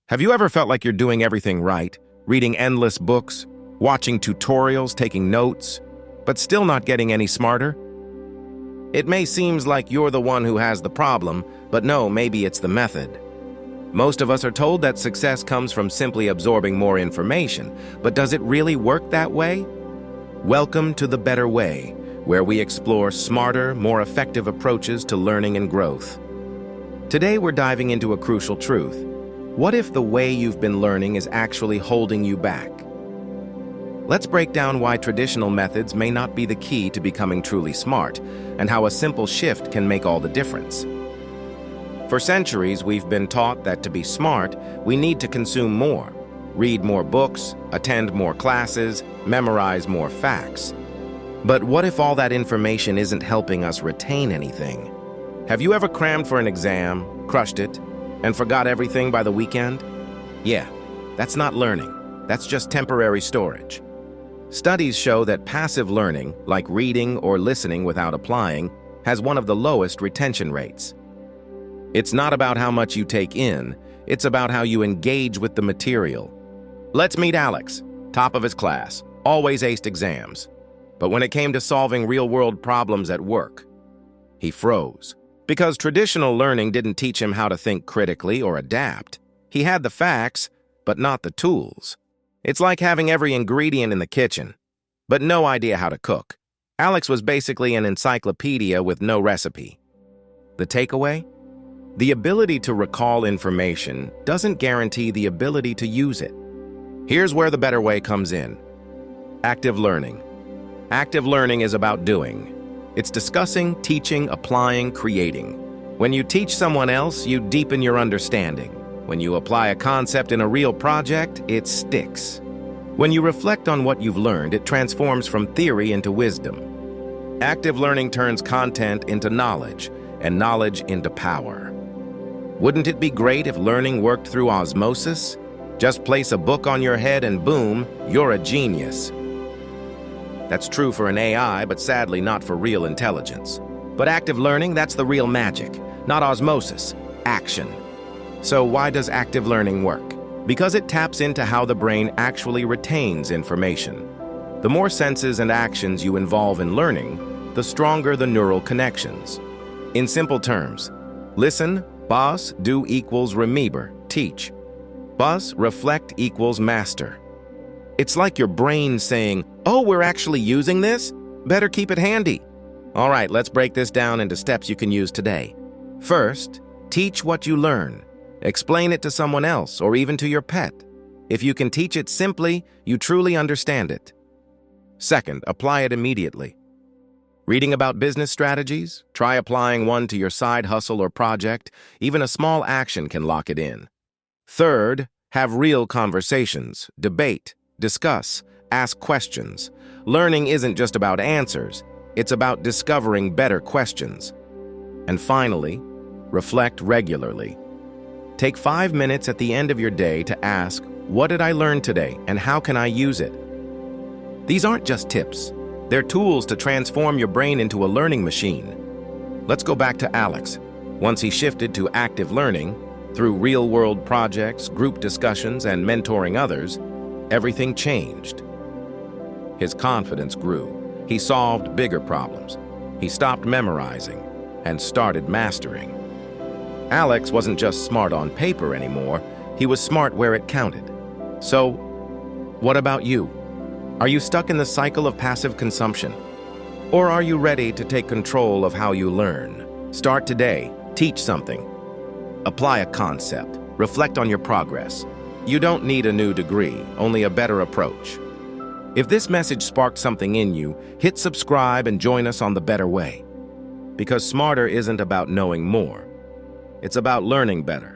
Have you ever felt like you're doing everything right, reading endless books, watching tutorials, taking notes, but still not getting any smarter? It may seem like you're the one who has the problem, but no, maybe it's the method. Most of us are told that success comes from simply absorbing more information, but does it really work that way? Welcome to The Better Way, where we explore smarter, more effective approaches to learning and growth. Today we're diving into a crucial truth. What if the way you've been learning is actually holding you back? Let's break down why traditional methods may not be the key to becoming truly smart, and how a simple shift can make all the difference. For centuries, we've been taught that to be smart, we need to consume more, read more books, attend more classes, memorize more facts. But what if all that information isn't helping us retain anything? Have you ever crammed for an exam, crushed it, and forgot everything by the weekend? Yeah, that's not learning. That's just temporary storage. Studies show that passive learning, like reading or listening without applying, has one of the lowest retention rates. It's not about how much you take in, it's about how you engage with the material. Let's meet Alex, top of his class, always aced exams. But when it came to solving real-world problems at work, he froze. Because traditional learning didn't teach him how to think critically or adapt. He had the facts, but not the tools. It's like having every ingredient in the kitchen, but no idea how to cook. Alex was basically an encyclopedia with no recipe. The takeaway? The ability to recall information doesn't guarantee the ability to use it. Here's where the better way comes in. Active learning. Active learning is about doing. It's discussing, teaching, applying, creating. When you teach someone else, you deepen your understanding. When you apply a concept in a real project, it sticks. When you reflect on what you've learned, it transforms from theory into wisdom. Active learning turns content into knowledge, and knowledge into power. Wouldn't it be great if learning worked through osmosis? Just place a book on your head and boom, you're a genius. That's true for an AI, but sadly not for real intelligence. But active learning, that's the real magic, not osmosis, action. So why does active learning work? Because it taps into how the brain actually retains information. The more senses and actions you involve in learning, the stronger the neural connections. In simple terms, listen, boss, do equals remember, teach. Buzz, reflect equals master. It's like your brain saying, oh, we're actually using this? Better keep it handy. All right, let's break this down into steps you can use today. First, teach what you learn. Explain it to someone else or even to your pet. If you can teach it simply, you truly understand it. Second, apply it immediately. Reading about business strategies? Try applying one to your side hustle or project. Even a small action can lock it in. Third, have real conversations, debate, discuss, ask questions. Learning isn't just about answers, it's about discovering better questions. And finally, reflect regularly. Take 5 minutes at the end of your day to ask, what did I learn today and how can I use it? These aren't just tips, they're tools to transform your brain into a learning machine. Let's go back to Alex. Once he shifted to active learning, through real-world projects, group discussions, and mentoring others, everything changed. His confidence grew. He solved bigger problems. He stopped memorizing and started mastering. Alex wasn't just smart on paper anymore, he was smart where it counted. So, what about you? Are you stuck in the cycle of passive consumption? Or are you ready to take control of how you learn? Start today, teach something. Apply a concept. Reflect on your progress. You don't need a new degree, only a better approach. If this message sparked something in you, hit subscribe and join us on The Better Way. Because smarter isn't about knowing more. It's about learning better.